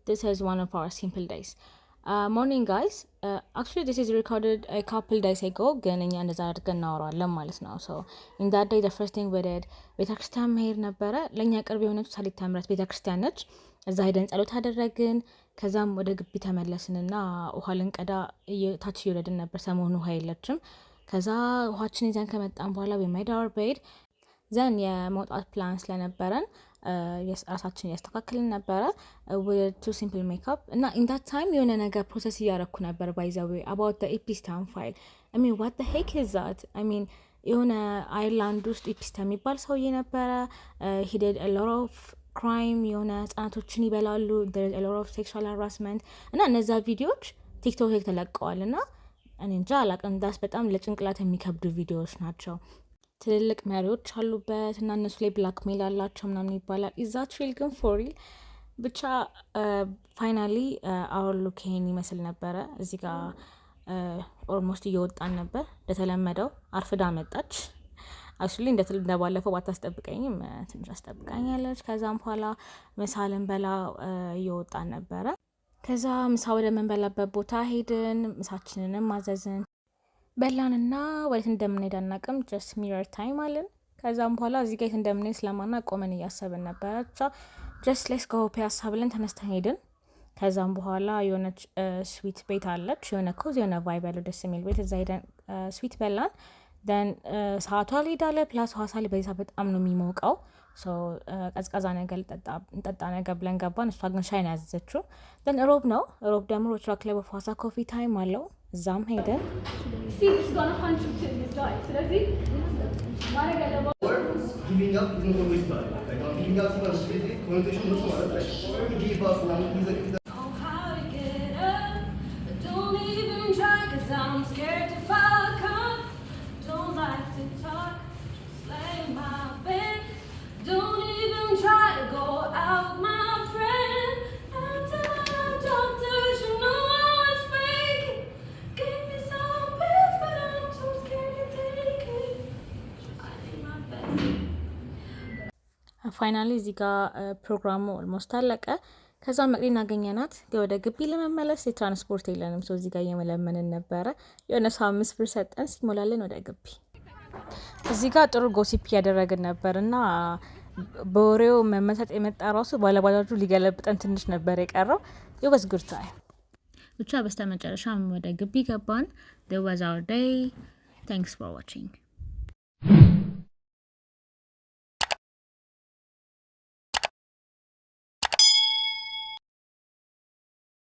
this is one of our simple days. Morning guys. Actually this is recorded a couple days ago ግን እኛ እንደዛ አድርገን እናወራለን ማለት ነው. So in that day the first thing we did ቤተክርስቲያን መሄድ ነበረ። ለእኛ ቅርብ የሆነች ሰሊጥ ምሕረት ቤተክርስቲያን ነች። እዛ ሄደን ጸሎት አደረግን። ከዛም ወደ ግቢ ተመለስንና ውሃ ልንቀዳ ታች እየወረድን ነበር። ሰሞኑ ውሃ የለችም። ከዛ ውሃችን ይዘን ከመጣን በኋላ we made our bed. ዘን የመውጣት ፕላን ስለነበረን ራሳችን እያስተካከልን ነበረ with two simple makeup እና in that time የሆነ ነገር ፕሮሰስ እያረኩ ነበር by the way about the epistem file. I mean what the heck is that? I mean የሆነ አይርላንድ ውስጥ epistem የሚባል ሰውዬ ነበረ. He did a lot of crime የሆነ ህጻናቶችን ይበላሉ. there is a lot of sexual harassment እና እነዛ ቪዲዮዎች ቲክቶክ ላይ ተለቀዋል እና እኔ እንጃ አላቅም ዳስ በጣም ለጭንቅላት የሚከብዱ ቪዲዮዎች ናቸው። ትልልቅ መሪዎች አሉበት እና እነሱ ላይ ብላክ ሜል አላቸው ምናምን ይባላል። ኢዛት ሪል ግን ፎር ሪል ብቻ ፋይናሊ አወር ሉክ ይሄን ይመስል ነበረ። እዚህ ጋር ኦልሞስት እየወጣን ነበር። እንደተለመደው አርፍዳ መጣች። አክቹሊ እንደባለፈው ባታስጠብቀኝም ትንሽ አስጠብቃኛለች። ከዛም በኋላ ምሳ ልንበላ እየወጣን ነበረ። ከዛ ምሳ ወደ ምንበላበት ቦታ ሄድን። ምሳችንንም አዘዝን በላንና ወዴት እንደምንሄድ አናውቅም። ጀስት ሚረር ታይም አለን። ከዛም በኋላ እዚህ ጋር እንደምንሄድ ስለማናውቅ ቆመን እያሰብን ነበረ። ብቻ ጀስት ሌትስ ጎ ፒያሳ ብለን ተነስተን ሄድን። ከዛም በኋላ የሆነች ስዊት ቤት አለች። የሆነ ኮዝ የሆነ ቫይብ ያለው ደስ የሚል ቤት እዛ ሄደን ስዊት በላን። ደን ሰዓቷ ሊሄዳለ ፕላስ ሐዋሳ ላይ በዛ በጣም ነው የሚሞቀው። ሶ ቀዝቃዛ ነገር እንጠጣ ነገር ብለን ገባን። እሷ ግን ሻይ ነው ያዘዘችው። ደን ሮብ ነው። ሮብ ደግሞ ሮችራ ክለብ ኦፍ ሐዋሳ ኮፊ ታይም አለው። እዛም ሄደን ፋይናሊ እዚህ ጋር ፕሮግራሙ ኦልሞስት አለቀ። ከዛ መቅዲን አገኘናት። ወደ ግቢ ለመመለስ የትራንስፖርት የለንም። ሰው እዚህ ጋር እየመለመንን ነበረ። የሆነ ሰው 5 ብር ሰጠን ሲሞላልን ወደ ግቢ። እዚህ ጋር ጥሩ ጎሲፕ እያደረግን ነበር እና በወሬው መመሰጥ የመጣ ራሱ ባለባጃጁ ሊገለብጠን ትንሽ ነበር የቀረው። የወዝ ጉርታይ ብቻ በስተመጨረሻም ወደ ግቢ ገባን። there was our day. Thanks for watching.